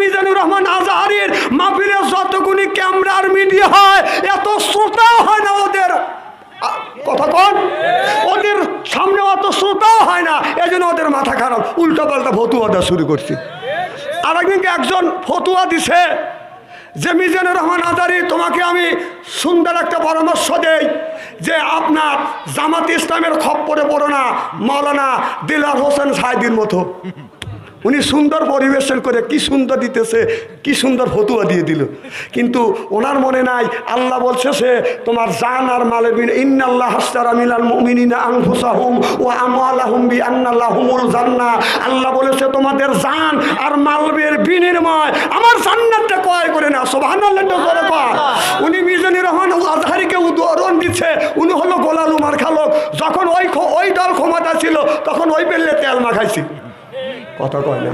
মিজানুর রহমান আজহারীর মাহফিলে যতগুলি ক্যামেরার মিডিয়া হয় এত শ্রোতাও হয় না ওদের, কথা কন, ওদের সামনে অত শ্রোতাও হয় না, এই জন্য ওদের মাথা খারাপ, উল্টো পাল্টা ফতুয়া দেওয়া শুরু করছে। আর একদিনকে একজন ফতুয়া দিছে যে মিজানুর রহমান আজহারী, তোমাকে আমি সুন্দর একটা পরামর্শ দেই যে আপনার জামাত ইসলামের খপ্পরে পড়ো না, মাওলানা দিলওয়ার হোসেন সাইদির মতো। উনি সুন্দর পরিবেশন করে কি সুন্দর দিতেছে, কি সুন্দর ফতুয়া দিয়ে দিল, কিন্তু ওনার মনে নাই আল্লাহ বলছে সে তোমার জান আর মালের বিনিময়ে, ইন্নাল্লাহ হাসতারা মিনাল মুমিনিনা আনফুসাহুম ওয়া আমওয়ালাহুম বিআন্না লাহুমুল জান্নাহ। আল্লাহ বলেছে তোমাদের জান আর মালের বিনিময়ে আমার জান্নাতটা ক্রয় করে না। সুবহানাল্লাহ। উনি মিজানুর রহমান আজহারীকে উদাহরণ দিচ্ছে, উনি হলো গোলাল উমার খালক, যখন ওই দল ক্ষমতা ছিল তখন ওই বেললে তেল মাখাইছি, কথা কয় না।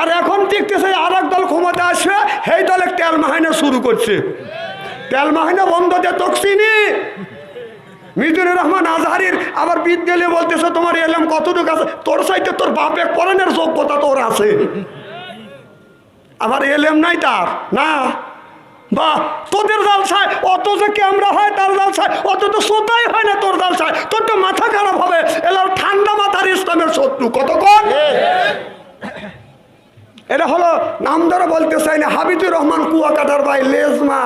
আর এখন দেখতেছে আর এক দল ক্ষমতা আসবে, সেই দলে তেল মাহাইনা শুরু করছে, তেল মাহাইনা বন্ধ দিয়ে তকসিনি। মিজানুর রহমান আজহারীর আবার বিদ্যালয়ে বলতেছে তোমার এলেম কতটুকু আছে, তোর সাইতে তোর বাপে পড়ানোর যোগ্যতা তোর আছে, আবার এলেম নাই তার না। বা তোদের জালসায় অত যে ক্যামেরা হয় তার জালসায় অত তো শ্রোতাই হয় না তোর জালসায়, তোর তো মাথা খারাপ হবে। এলার ঠান্ডা মাথার ইসলামের শত্রু, কতক্ষণ। এটা হলো নাম ধরে বলতে চাই না, হাবিবুর রহমান কুয়াকাটার ভাই লেজমা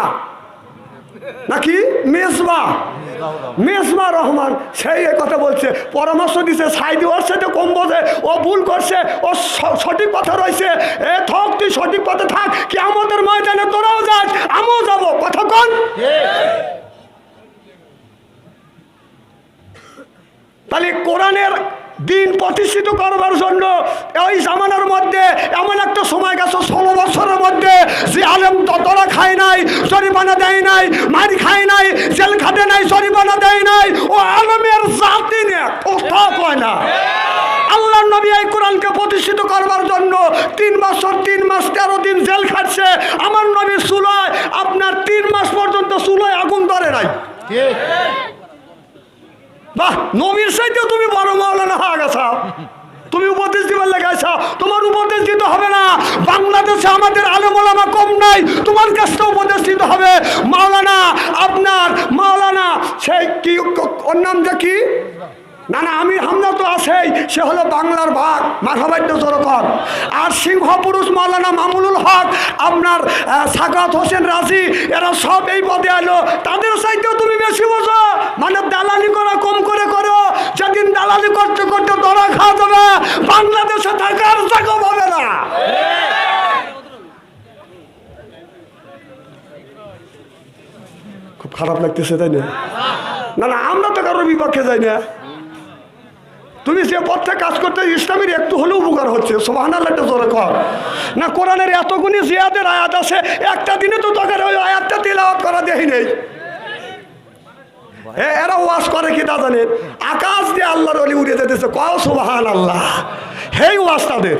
নাকি মেজমা রহমান, সেই কথা বলছে, পরামর্শ দিছে সাইদি ওর সাথে কম বোঝে, ও ভুল করছে, ও সঠিক পথে রয়েছে, এ থাক তুই সঠিক পথে থাক, কি আমাদের ময়দানে তোরাও যাস আমিও যাবো, কথা কন। তাহলে কোরআনের দিন প্রতিষ্ঠিত করবার জন্য ওই জামানার মধ্যে এমন একটা সময় গেছে 16 বছরের মধ্যে যে আলেম ততরা খায় নাই, জরিমানা দেয় নাই, মারি খায় নাই, জেল খাটে নাই, জরিমানা দেয় নাই, ও আলেমের জাতি নিয়ে কোথাও কয় না। আল্লাহর নবী এই কোরআনকে প্রতিষ্ঠিত করবার জন্য 3 বছর 3 মাস 13 দিন জেল খাটছে। আমার নবী চুলায় আপনার 3 মাস পর্যন্ত চুলায় আগুন ধরে নাই। বাহ, নবীর সাথে তুমি বড় মাওলানা হয়ে গেছ, তুমি উপদেশ দিবার লেগেছ, তোমার উপদেশ দিতে হবে না। বাংলাদেশে আমাদের আলেম ওলামা কম নাই, তোমার কাছে উপদেশ দিতে হবে। মাওলানা আপনার মাওলানা সেই কি ওর নাম যে কি না না আমির হামজা তো আছেই, সে হলো বাংলার ভাগ মাথাবাদ্য জনকর। আর সিংহপুরুষ মাওলানা মামুনুল হক, আপনার সাকাত হোসেন রাজি, এরা সব এই পদে এলো। তাদের চাইতেও তুমি বেশি বোঝো, মানে দালালি করা কম করে করো। যেদিন দালালি করতে করতে ধরা খাওয়া যাবে, বাংলাদেশে থাকার জায়গা পাবে না। খুব খারাপ লাগতেছে তাই না? না না আমরা তো কারোর বিপক্ষে যাই না। তুমি যে পথে কাজ করতে ইসলামের একটু হলেও উপকার হচ্ছে, সুবহানাল্লাহ জোরে কর না। কোরআনের এতগুলি জিয়াদের আয়াত আছে, একটা দিনে তো তোকে ওই আয়াতটা তিলাওয়াত করা দেখি নেই। এরা ওয়াজ করে কি তা জানেন, আকাশ দিয়ে আল্লাহর ওলি উড়ে যেতেছে, কও সুবহানাল্লাহ, হেই ওয়াজ তাদের।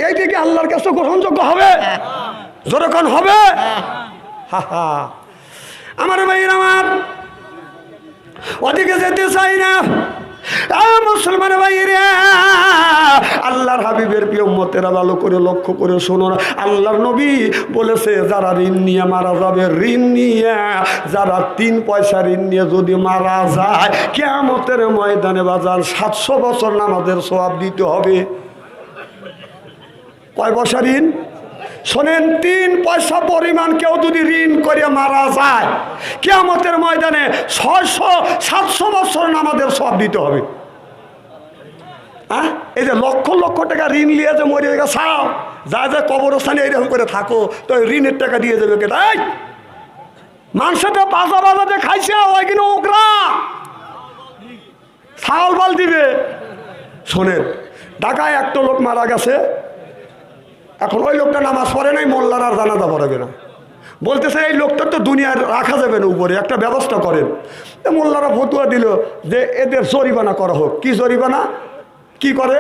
এইটা কি আল্লাহর কাছে গ্রহণযোগ্য হবে? জোরে কোন হবে? হা হা আমার ভাইয়ের আমার ওদিকে যেতে চাই না। মুসলমান ভাইরা, আল্লাহর হাবিবের প্রিয় উম্মতেরা ভালো করে লক্ষ্য করে শোনো না। আল্লাহর নবী বলেছে যারা ঋণ নিয়ে মারা যাবে, ঋণ নিয়ে যারা 3 পয়সা ঋণ নিয়ে যদি মারা যায়, কিয়ামতের ময়দানে বাজার 700 বছর নামাজের সওয়াব দিতে হবে। কয় পয়সা ঋণ? শোনেন, 3 পয়সা পরিমাণ কেউ যদি ঋণ করে মারা যায়, কিয়ামতের ময়দানে 600-700 বছর নামাজের সওয়াব দিতে হবে। হ্যাঁ, এই যে লক্ষ লক্ষ টাকা ঋণ নিয়ে যে মরে গেছাও, যা যা কবরস্থানে এইরকম করে থাকো, তো ঋণের টাকা দিয়ে দেবে কে? তাই মানুষটা বাজাতে খাইছে, ওই কিনা ওকরা ছাল বাল দিবে। শোনেন, ঢাকায় একটা লোক মারা গেছে, এখন ওই লোকটা নামাজ পড়ে নাই, মোল্লার আর জানাজা পড়াবে না। বলতেছে এই লোকটা তো দুনিয়ার রাখা যাবে না, উপরে একটা ব্যবস্থা করেন। মোল্লারা ফতুয়া দিল যে এদের জরিমানা করা হোক। কি জরিমানা? কি করে?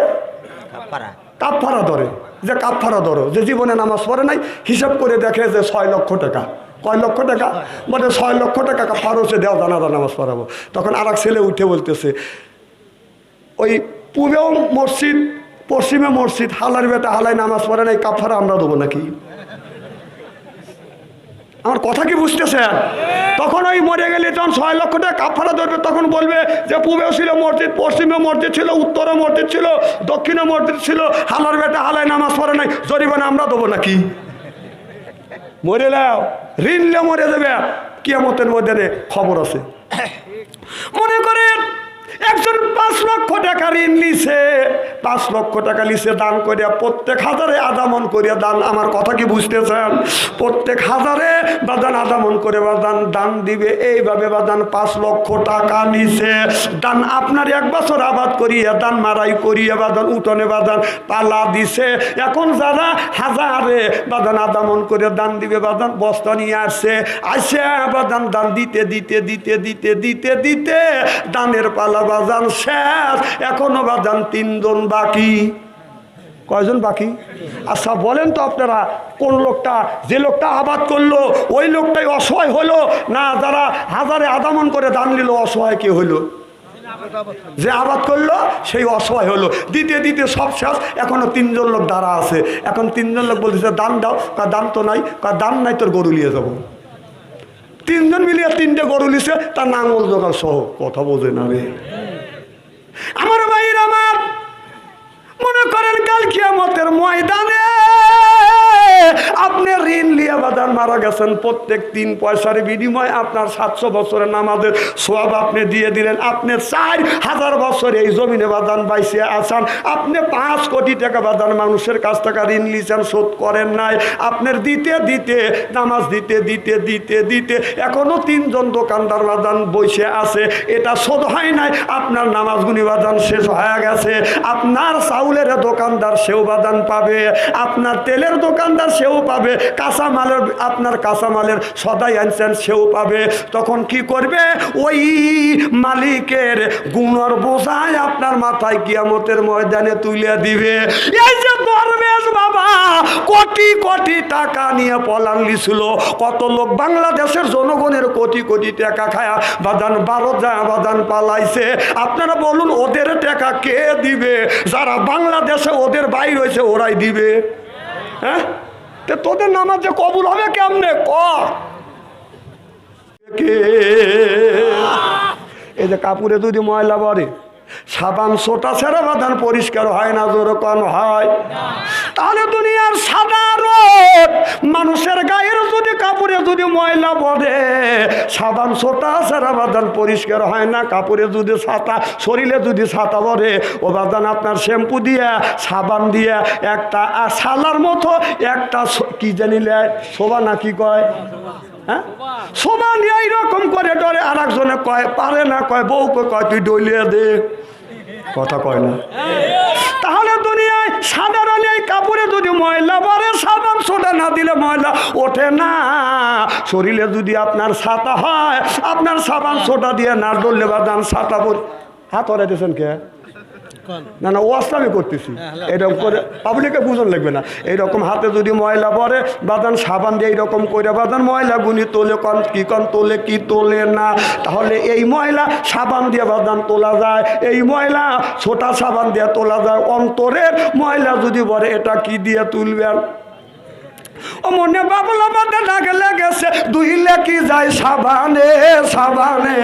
কাফারা ধরে, যে কাফারা ধরো, যে জীবনে নামাজ পড়ে নাই, হিসাব করে দেখে যে 6 লক্ষ টাকা। কয় লক্ষ টাকা? বলে 6 লক্ষ টাকা কাফারা হচ্ছে, দেও জানাজা নামাজ পড়াবো। তখন আর এক ছেলে উঠে বলতেছে, ওই পূবেও মসজিদ পশ্চিমে মসজিদ, হালার বেটা হালাই নামাজ পড়ে নাই, কাফারা আমরা দেবো নাকি? আমার কথা কি বুঝতেছেন? তখন ওই মরে গেলে যখন 6 লক্ষ টাকা কাফারা ধরবে, তখন বলবে যে পূবেও ছিল মসজিদ, পশ্চিমে মসজিদ ছিল, উত্তরে মসজিদ ছিল, দক্ষিণে মসজিদ ছিল, হালার বেটা হালাই নামাজ পড়ে নাই, জরিমানা আমরা দেবো নাকি? মরে নাও, ঋণ নিয়ে মরে যাবে, কিয়ামতের মধ্যে খবর আছে। মনে করেন একজন 5 লক্ষ টাকা ঋণ লিছে, 5 লক্ষ টাকা লিছে দান করিয়া, প্রত্যেক হাজারে আদামন করিয়া দান। আমার কথা কি বুঝতেছেন? প্রত্যেক হাজারে বাদান আদামন করে বাদান দান দিবে। এইভাবে বাদান 5 লক্ষ টাকা নিছে দান, আপনার 1 বছর আবাদ করিয়া দান, মারাই করিয়া বাদান উঠোনে বাদান পালা দিছে। এখন যারা হাজারে বাদান আদামন করে দান দিবে, বাদান বস্তা নিয়ে আসছে, আসে বাদান দান দিতে দিতে দিতে দিতে দিতে দিতে দানের পালা বাজান শেষ। এখনো বাজান 3 জন বাকি। কয়জন বাকি? আচ্ছা বলেন তো আপনারা, কোন লোকটা, যে লোকটা আবাদ করলো ওই লোকটাই অসহায় হলো, না যারা হাজারে আদামন করে দান নিল অসহায় কে হইলো? যে আবাদ করলো সেই অসহায় হলো। দিতে দিতে সব শেষ, এখনো 3 জন লোক দাঁড়া আছে। এখন 3 জন লোক বলতেছে দান দাও, দান তো নাই, দান নাই তোর গরু নিয়ে যাবো। 3 জন মিলিয়ে 3টে গরু নিছে, তার নাঙ্গল জোগাড় সহ। কথা বোঝে না রে আমার ভাইয়ের আমার। মনে করেন কাল কিয়ামতের ময়দানে আপনি ঋণ লিয়া বাদান মারা গেছেন, প্রত্যেক 3 পয়সার বিনিময়ে আপনার 700 বছরের নামাজের সওয়াব আপনি দিয়ে দিলেন। আপনি 4000 বছর এই জমিনে বাদান বাইসে আছেন, আপনি 5 কোটি টাকা বাদান মানুষের কাছ থেকে ঋণ লিছেন, শোধ করেন নাই। আপনার দিতে দিতে নামাজ দিতে দিতে দিতে দিতে এখনো 3 জন দোকানদার বাদান বসে আছে, এটা শোধ হয় নাই। আপনার নামাজগুলি বাদান শেষ হয়ে গেছে। আপনার চাউলের দোকানদার সেও বাদান পাবে, আপনার তেলের দোকানদার সেও পাবে, কাঁচামালের আপনার কাঁচামালের সদাই আনছেন সেও পাবে। তখন কি করবে? ওই মালিকের গুণর বোঝায় আপনার মাথায় কিয়ামতের ময়দানে তুলে দিবে। এই যে দরবেশ বাবা কোটি কোটি টাকা নিয়ে পলান লিছিল, কত লোক বাংলাদেশের জনগণের কোটি কোটি টাকা খায়া বাদান 12 বাদান পালাইছে। আপনারা বলুন ওদের টাকা কে দিবে? যারা বাংলাদেশে ওদের বাইর হয়েছে ওরাই দিবে। হ্যাঁ, তোদের নামাজ যে কবুল হবে কেমনে? এই যে কাপড়ে যদি ময়লা পড়ে, সাবান সোটা ছেড়ে বাদান পরিষ্কার হয় না, যেরকম হয়। তাহলে দুনিয়ার সাধারণ মানুষের গায়ের যদি কাপড়ে যদি ময়লা পড়ে, সাবান সোটা ছেড়ে বাদান পরিষ্কার হয় না। কাপড়ে যদি ছাতা, শরীরে যদি ছাতা পড়ে, ও বাদান আপনার শ্যাম্পু দিয়ে সাবান দিয়ে একটা সালার মতো একটা কি জানিলে শোভা না কি কয়, হ্যাঁ শোভা নিয়ে এইরকম করে ডরে। আর একজনে কয় পারে না, কয় বউকে কয় তুই ডলিয়ে দে, কথা কয় না। তাহলে দুনিয়ায় সাধারণ এই কাপড়ে যদি ময়লা পড়ে, সাবান সোডা না দিলে ময়লা ওঠে না। শরীরে যদি আপনার ছাতা হয়, আপনার সাবান সোডা দিয়ে না ডললে বাদান ছাতা পরে হাত ধরে দিয়েছেন কে? না না, ও আসলে আমি করতেছি এরকম করে, পাবলিকে বুঝন লাগবে না। এইরকম হাতে যদি ময়লা পড়ে বাদান সাবান দিয়ে এইরকম করে বাদান ময়লা গুনি তোলে, কন তোলে কি তোলে না। তাহলে এই ময়লা সাবান দিয়ে বাদান তোলা যায়, এই ময়লা ছোটা সাবান দিয়ে তোলা যায়। অন্তরের ময়লা যদি পড়ে, এটা কি দিয়ে তুলবেন? ও মনে বাবলা বাদে লাগে লেগেছে, ধুইলে কি যায় সাবানে সাবানে,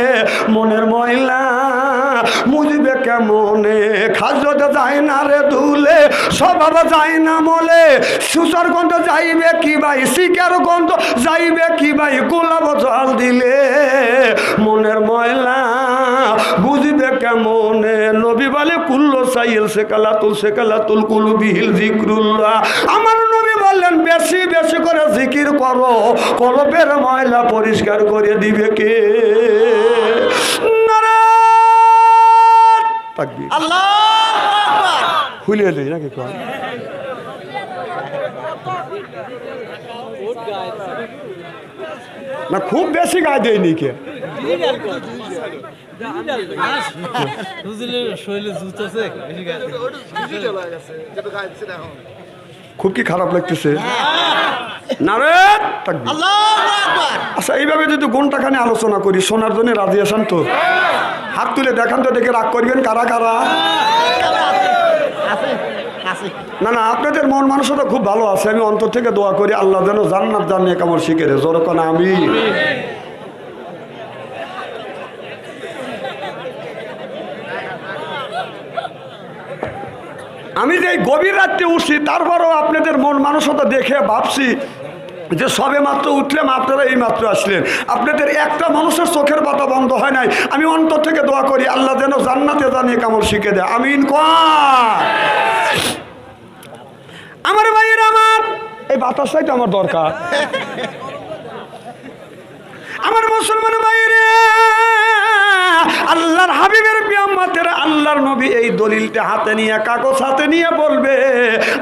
মনের ময়লা মুজবে কেমনে? খাজতে যায় না রে ধুলে, স্বভাব যায় না মলে, সুসার গন্ধ যাইবে কি ভাই, শিকার গন্ধ যাইবে কি ভাই, গোলাপ জল দিলে মনের ময়লা বুঝবে কেমনে? নবী বলে কুল্লো সাইল সেকালাতুল কুলুবিহিল জিক্রুল্লাহ। আমার নবী বললেন বেশি বেশি করে জিকির করো, কলবের ময়লা পরিষ্কার করে দিবে কে? হুলিয়ে দিই নাকি না, খুব বেশি গায়ে দেয়নি কে? খুব কি খারাপ লাগতেছে না রে? আচ্ছা, এইভাবে যদি ঘন্টাখানে আলোচনা করি, শোনার জন্য রাজি আছেন তো? হাত তুলে দেখান তো, দেখে রাগ করবেন কারা কারা। না না, আপনাদের মন মানসিকতা খুব ভালো আছে। আমি অন্তর থেকে দোয়া করি আল্লাহ যেন জান্নাত জানিয়ে কেমন শিখে রে জোরকন আমি। আমি যে গভীর রাত্রে উঠছি, তারপরেও আপনাদের মন মানসিকতা দেখে ভাবছি যে সবে মাত্র উঠলাম, আপনারা এই মাত্র আসলেন, আপনাদের একটা মানুষের চোখের পাতা বন্ধ হয় নাই। আমি অন্তর থেকে দোয়া করি আল্লাহ যেন জান্নাতে জানিয়ে কেমন শিখে দেয়। আমিন কয়। আমার ভাইয়ের, আমার এই বাতাসটাই তো আমার দরকার। আমার মুসলমান ভাইরে, আল্লাহর হাবিবের বিয়াম্মাতের আল্লাহর নবী এই দলিলটা হাতে নিয়ে, কাগজ হাতে নিয়ে বলবে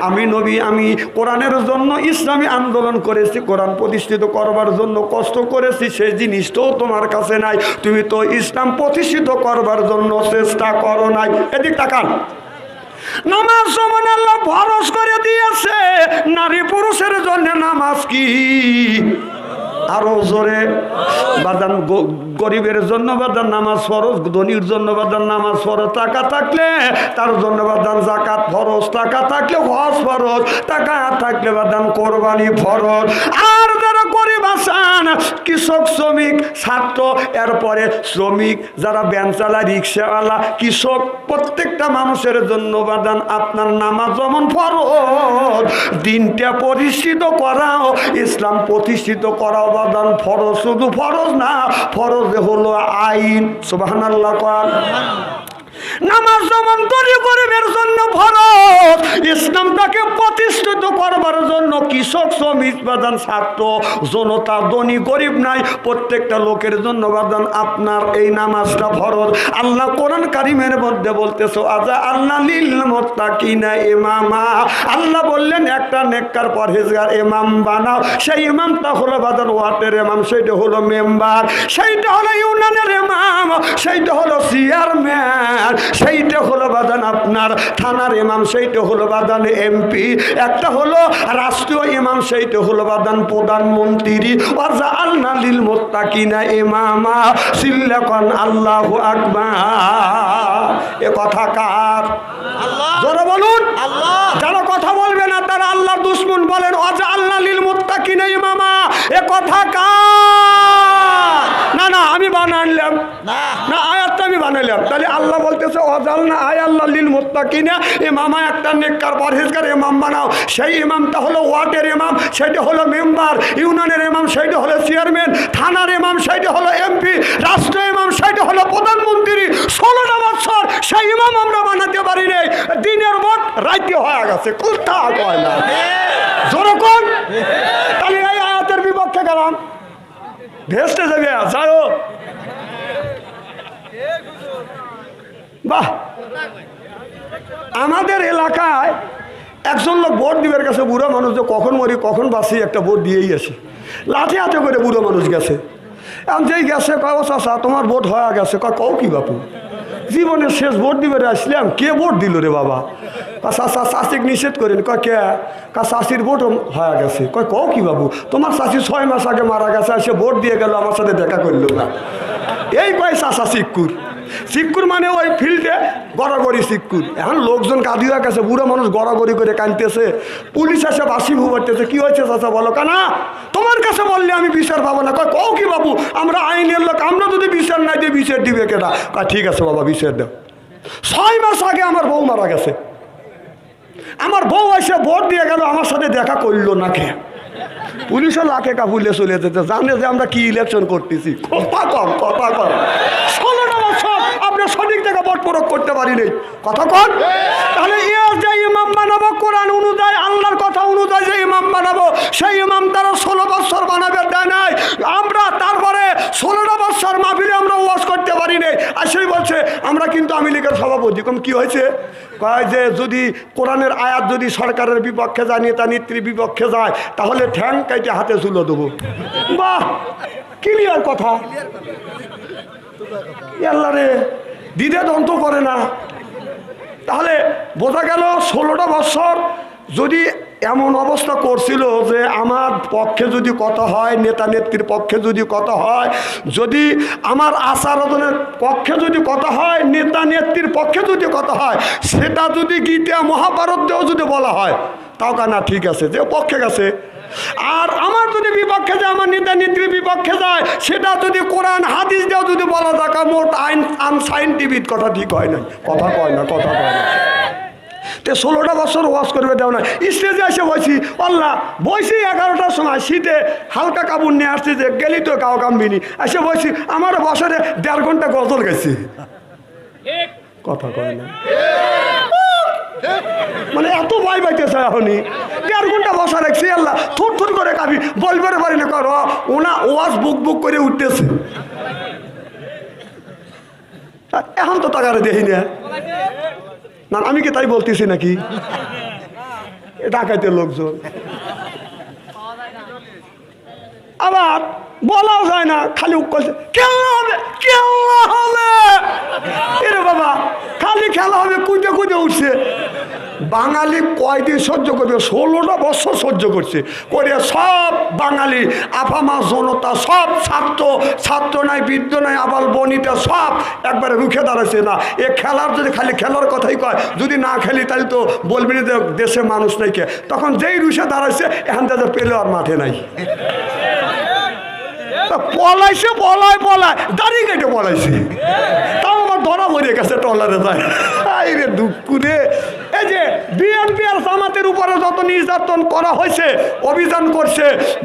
আমি নবী, আমি কোরআনের জন্য ইসলামী আন্দোলন করেছি, কোরআন প্রতিষ্ঠিত করবার জন্য কষ্ট করেছি, সেই জিনিসটাও তোমার কাছে নাই। তুমি তো ইসলাম প্রতিষ্ঠিত করবার জন্য চেষ্টা করো নাই। এদিক তাকান। নামাজ যেমন আল্লাহ ফরজ করে দিয়েছে, নারী পুরুষের জন্য নামাজ কি আরো জোরে বাদান, গরিবের জন্য বাদান নামাজ ফরজ, ধনীর জন্য বাদান নামাজ ফরজ। টাকা থাকলে তার জন্য বাদান জাকাত ফরজ, টাকা থাকলে হজ ফরজ, টাকা থাকলে বাদান কোরবানি ফরজ। আর যারা গরিব আছেন, কৃষক, শ্রমিক, ছাত্র, এরপরে শ্রমিক, যারা ভ্যান চালায়, রিক্সাওয়ালা, কৃষক, প্রত্যেকটা মানুষের জন্য বাদান আপনার নামাজ যেমন ফরজ, দিনটা প্রতিষ্ঠিত করাও, ইসলাম প্রতিষ্ঠিত করাও বাদান ফরজ। শুধু ফরজ না, ফরজ হলো আইন। সুবহানাল্লাহ কর। নামাজ যেমন গরিবের জন্য ফরজ, ইসলামটাকে প্রতিষ্ঠিত করবার জন্য কৃষক, শ্রমিক, বাদান, ছাত্র, জনতা, ধনী গরিব নাই, প্রত্যেকটা লোকের জন্য বাদান আপনার এই নামাজটা ফরজ। আল্লাহ কোরআন কারিমের মধ্যে বলতেছো আজা আল্লাহ লিল মুত্তাকিনা ইমামা, আল্লাহ বললেন একটা নেককার পরহেজগার ইমাম বানাও। সেই ইমামটা হলো বাদান ওয়ার্ডের ইমাম, সেইটা হলো মেম্বার, সেইটা হলো ইউনিয়নের ইমাম, সেইটা হলো চেয়ারম্যান, সেইটা হলো বাদান আপনার থানার ইমাম, সেইটা হলো বাদান এমপি, একটা হলো রাষ্ট্রীয় ইমাম, সেইটা হলো বাদান প্রধানমন্ত্রী। ওয়াজা আল্লাহ লিল মুত্তাকিনা ইমামা, সিল্লাকান আল্লাহু আকবার। এ কথা কার? আল্লাহ। জোরে বলুন আল্লাহ। যারা কথা বলবে না তারা আল্লাহর দুশমন। বলেন ওয়াজা আল্লাহ লিল মুত্তাকিনা ইমামা, এ কথা কার? না না, আমি বানাইলাম না, আয়াতটা আমি বানাইলাম। তাহলে আল্লাহ বলতেছে ওয়াজালনা আয় আল্লাহ লিল মুত্তাকিনা ইমামা, একটা নেককার পরহেজগার ইমাম বানাও। সেই ইমামটা হলো ওয়ার্ডের ইমাম, সেটা হলো মেম্বার, ইউনিয়নের ইমাম সেইটা হলো চেয়ারম্যান, থানার ইমাম সেইটা হলো এমপি, রাষ্ট্র ইমাম সেইটা হলো প্রধানমন্ত্রী। 16টা বছর সেই ইমাম আমরা বানাতে পারি নাই, দিনের ভোট রাইতে হয়ে গেছে। কোথা কয় না জোরকন। তাহলে এই আয়াতের বিপক্ষে গেলাম, ভেস্তে যাবে যাও। বাহ, আমাদের এলাকায় একজন লোক ভোট দিবার কাছে, বুড়ো মানুষ, যে কখন মরি কখন বাঁচি, একটা ভোট দিয়েই আসে। লাঠি হাতে করে বুড়ো মানুষ গেছে। এখন যেই গেছে কয় চাচা তোমার ভোট হয়ে গেছে। কও কি বাপু, জীবনের শেষ ভোট দিবে আসলাম, কে ভোট দিল রে বাবা? চাচা চাষিক নিষেধ করেন। কয় কে? চাষির ভোট হয়ে গেছে। কও কি বাবু, তোমার চাষি 6 মাস আগে মারা গেছে, সে ভোট দিয়ে গেল, আমার সাথে দেখা করলো না। এই কয় চাষা শিক্ষুর। শিক্ষুর মানে ওই ফিল্ডে গড়াগড়ি শিক্ষুর। এখন লোকজন কাঁদি হয়ে গেছে, বুড়ো মানুষ গড়াগড়ি করে কাঁদতেছে, পুলিশ এসে বাসি ভুবারতেছে। কি হয়েছে চাচা বলো? কানা তোমার কাছে বললে আমি বিচার পাবো না। কও কি বাবু, আমরা আইনের লোক, আমরা যদি বিচার নাই দিয়ে বিচার দিবে কেটা? ঠিক আছে বাবা বিচার দাও। 6 মাস আগে আমার বউ মারা গেছে, আমার বউ এসে ভোট দিয়ে গেল, আমার সাথে দেখা করলো না। কে? পুলিশও লাখে কাপুলে চলে যেতে, জানে যে আমরা কি ইলেকশন করতেছি। কথা কম, কথা কম। 16টা বছর আমরা সঠিক জায়গায় ভোট প্রয়োগ করতে পারি নাই। কথা কম। তাহলে যে ইমাম বানাবো কোরআন অনুযায়ী, আল্লাহর কথা অনুযায়ী যে ইমাম বানাবো, সেই ইমাম তারা 16 বছর বানাবে দেয় নাই। আমরা তারপরে 16টা বছর মাহফিলে আমরা ওয়াজ করতে পারি নাই। আর সেই বলছে আমরা কিন্তু আওয়ামী লীগের সভাপতি। কম কি হয়েছে? কয় যে যদি কোরআনের আয়াত যদি সরকারের বিপক্ষে যায়, নেতা নেত্রীর বিপক্ষে যায়, তাহলে ঠ্যাং কাইটে হাতে তুলে দেবো। বাহ, ক্লিয়ার কথা। আল্লাহ রে, দ্বিধা দ্বন্দ্ব করে না। তাহলে বোঝা গেল 16টা বছর যদি এমন অবস্থা করছিল যে আমার পক্ষে যদি কথা হয়, নেতা নেত্রীর পক্ষে যদি কথা হয়, যদি আমার আচারণের পক্ষে যদি কথা হয়, নেতা নেত্রীর পক্ষে যদি কথা হয়, সেটা যদি গীতা মহাভারত দিয়েও যদি বলা হয়, তাও না ঠিক আছে, যে পক্ষে গেছে। আর আমার যদি বিপক্ষে যায়, আমার নেতা নেত্রীর বিপক্ষে যায়, সেটা যদি কোরআন হাদিস দিয়েও যদি বলা যায়, মোট আইন আনসাইন্টিফিক কথা ঠিক হয় না, কথা কয় না, কথা কয় না। 16টা বছর ওয়াজ করবে দেও না, স্টেজে এসে বসি, আল্লাহ বসি 11টার সময় শীতে হালকা কাপড় নিয়ে আসছে, যে গেলি তো কাউ কামবিনি, এসে বসি, আমার বছরে 1.5 ঘন্টা গজল গেছি, কথা কয় না। মানে এত ভয় পাইতেছে এখনই, 1.5 ঘন্টা বসা রাখছি, আল্লাহ থুর থুর করে কাবি বলবার পারি না, কর ওনা ওয়াজ বুক বুক করে উঠতেছে। এখন তো টাকারে দেখি না, না আমি কি তাই বলতেছি নাকি? ডাকাইতে লোকজন আবার বলাও যায় না, খালি করছে খেলা হবে, খেলা হবে, এরে বাবা খালি খেলা হবে, কুঁজে কুঁজে উঠছে। বাঙালি কয়দিন সহ্য করবে? 16টা বছর সহ্য করছে, করে সব বাঙালি আফামা জনতা, সব ছাত্র নাই, বৃদ্ধ নাই, আবাল বনিতা সব একবারে রুখে দাঁড়াচ্ছে। না এ খেলার যদি খালি খেলার কথাই কয়, যদি না খেলি তাহলে তো বলবি না যে দেশে মানুষ নাই কে। তখন যেই রুখে দাঁড়াচ্ছে, এখান থেকে পেলে আর মাঠে নাই, পলাইছে, পলায় দাড়ি কেটে পলাইছে, তাও আমার ধরা পড়ে গেছে টলারে যায়। রে দুঃখ রে। এই যে বিএনপি আর জামাতের উপরে যত নির্যাতন করা হয়েছে, অভিযান করছে,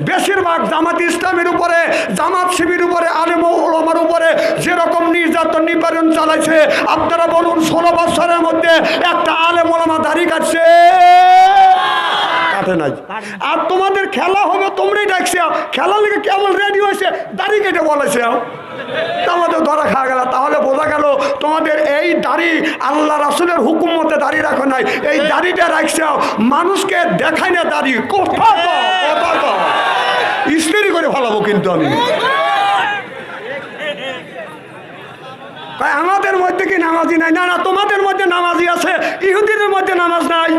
বেশিরভাগ জামাত ইসলামের উপরে, জামাত শিবির উপরে, আলেম ওলামার উপরে যেরকম নির্যাতন নিবারণ চালাইছে, আপনারা বলুন 16 বছরের মধ্যে একটা আলেম ওলামা দাড়ি কাটছে? কাটে নাই। আর তোমাদের খেলা হবে, তোমরাই ডাকছে, খেলা লেগে কেমন রেডি হয়েছে, দাড়ি কেটে বলেছে, আমাদের ধরা খাওয়া গেল। তাহলে বোঝা গেল তোমাদের এই দাড়ি আল্লাহ রাসূলের হুকুম মতে দাড়ি রাখো নাই, এই দাড়িটা রাখছে মানুষকে দেখায় না। দাড়ি কথা ইস্তেরি করে ফেলাবো কিন্তু আমি। আমাদের মধ্যে কি নামাজি নাই? না না, তোমাদের মধ্যে নামাজি আছে, ইহুদিদের মধ্যে নামাজ নাই,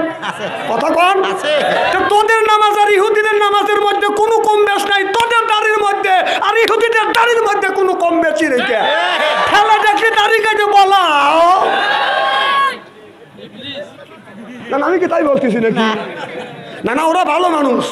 কথা কন। তোদের নামাজ আর ইহুদিদের নামাজের মধ্যে কোনো কম বেশ নাই, তোদের দাড়ির মধ্যে আর ইহুদিদের দাড়ির মধ্যে কোনো কম বেশি রেখে খেলা দেখলে দাড়ি কেটে বলা। না আমি কি তাই বলতেছি নাকি? না না, ওরা ভালো মানুষ,